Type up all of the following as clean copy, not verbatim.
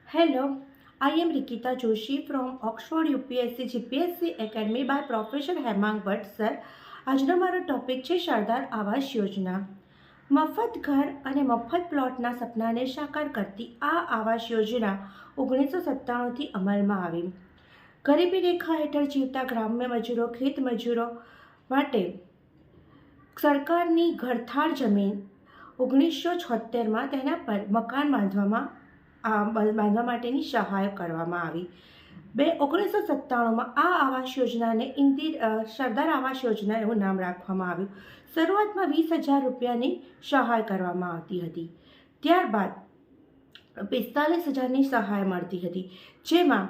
Hello, I am Rikita Joshi from Oxford UPSC GPSC Academy by Professor Hemang Bhatt sir. આજનો મારો topic છે સરદાર આવાસ યોજના. મફત ઘર અને મફત પ્લોટના સપનાને સાકાર કરતી આ આવાસ યોજના 1997થી અમલમાં આવી. ગરીબી રેખા હેઠળ જીવતા ગ્રામ્ય મજૂરો, ખેત મજૂરો માટે સરકારની ઘરથાળ જમીન 1976માં તેના પર મકાન બાંધવા માટેની સહાય કરવામાં આવી. 1997માં આ આવાસ યોજનાને સરદાર આવાસ યોજના એવું નામ રાખવામાં આવ્યું. શરૂઆતમાં 20,000 રૂપિયાની સહાય કરવામાં આવતી હતી. ત્યારબાદ 45,000ની સહાય મળતી હતી, જેમાં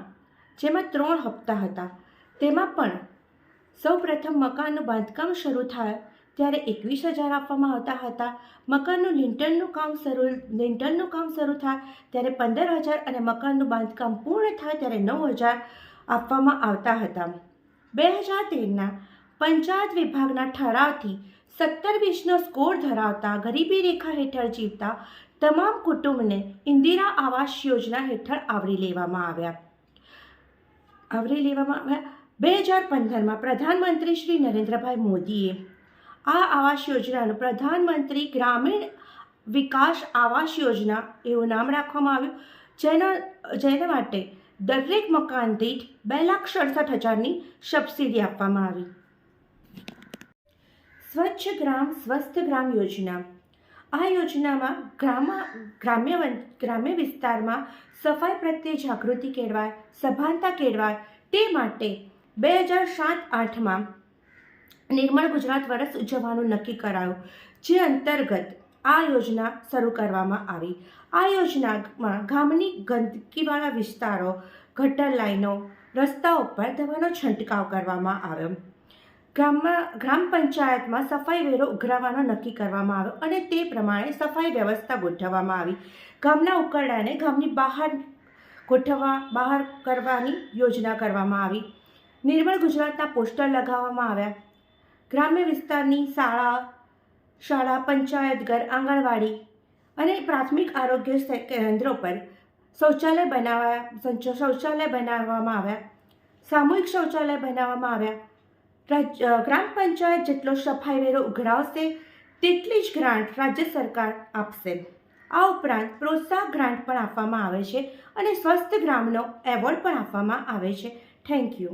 3 હપ્તા હતા. તેમાં પણ સૌપ્રથમ મકાનનું બાંધકામ શરૂ થાય ત્યારે 21,000 આપવામાં આવતા હતા. મકાનનું લિંટરનું કામ શરૂ થાય ત્યારે 15,000 અને મકાનનું બાંધકામ પૂર્ણ થાય ત્યારે 9,000 આપવામાં આવતા હતા. 2013ના પંચાયત વિભાગના ઠરાવથી 17-20નો સ્કોર ધરાવતા ગરીબી રેખા હેઠળ જીવતા તમામ કુટુંબને ઇન્દિરા આવાસ યોજના હેઠળ આવરી લેવામાં આવ્યા. 2015માં પ્રધાનમંત્રી શ્રી નરેન્દ્રભાઈ મોદીએ આ આવાસ યોજનાનું પ્રધાનમંત્રી ગ્રામીણ વિકાસ આવાસ યોજના એવું નામ રાખવામાં આવ્યું, જેના માટે દરેક મકાન દીઠ 2,67,000ની સબસિડી આપવામાં આવી. સ્વચ્છ ગ્રામ સ્વસ્થ ગ્રામ યોજના. આ યોજનામાં ગ્રામ્ય વિસ્તારમાં સફાઈ પ્રત્યે જાગૃતિ કેળવાય, સભાનતા કેળવાય તે માટે 2007-08માં નિર્મળ ગુજરાત વર્ષ ઉજવવાનું નક્કી કરાયું, જે અંતર્ગત આ યોજના શરૂ કરવામાં આવી. આ યોજનામાં ગામની ગંદકીવાળા વિસ્તારો, ગટર લાઈનો, રસ્તાઓ પર દવાનો છંટકાવ કરવામાં આવ્યો. ગ્રામ પંચાયતમાં સફાઈ વેરો ઉઘરાવવાનો નક્કી કરવામાં આવ્યો અને તે પ્રમાણે સફાઈ વ્યવસ્થા ગોઠવવામાં આવી. ગામના ઉકરડાને ગામની બહાર કરવાની યોજના કરવામાં આવી. નિર્મળ ગુજરાતના પોસ્ટર લગાવવામાં આવ્યા. ગ્રામ્ય વિસ્તારની શાળા, પંચાયતઘર, આંગણવાડી અને પ્રાથમિક આરોગ્ય કેન્દ્રો પર શૌચાલય બનાવવામાં આવ્યા. સામૂહિક શૌચાલય બનાવવામાં આવ્યા. ગ્રામ પંચાયત જેટલો સફાઈ વેરો ઉઘરાવશે તેટલી જ ગ્રાન્ટ રાજ્ય સરકાર આપશે. આ ઉપરાંત પ્રોત્સાહક ગ્રાન્ટ પણ આપવામાં આવે છે અને સ્વસ્થ ગ્રામનો એવોર્ડ પણ આપવામાં આવે છે. Thank you.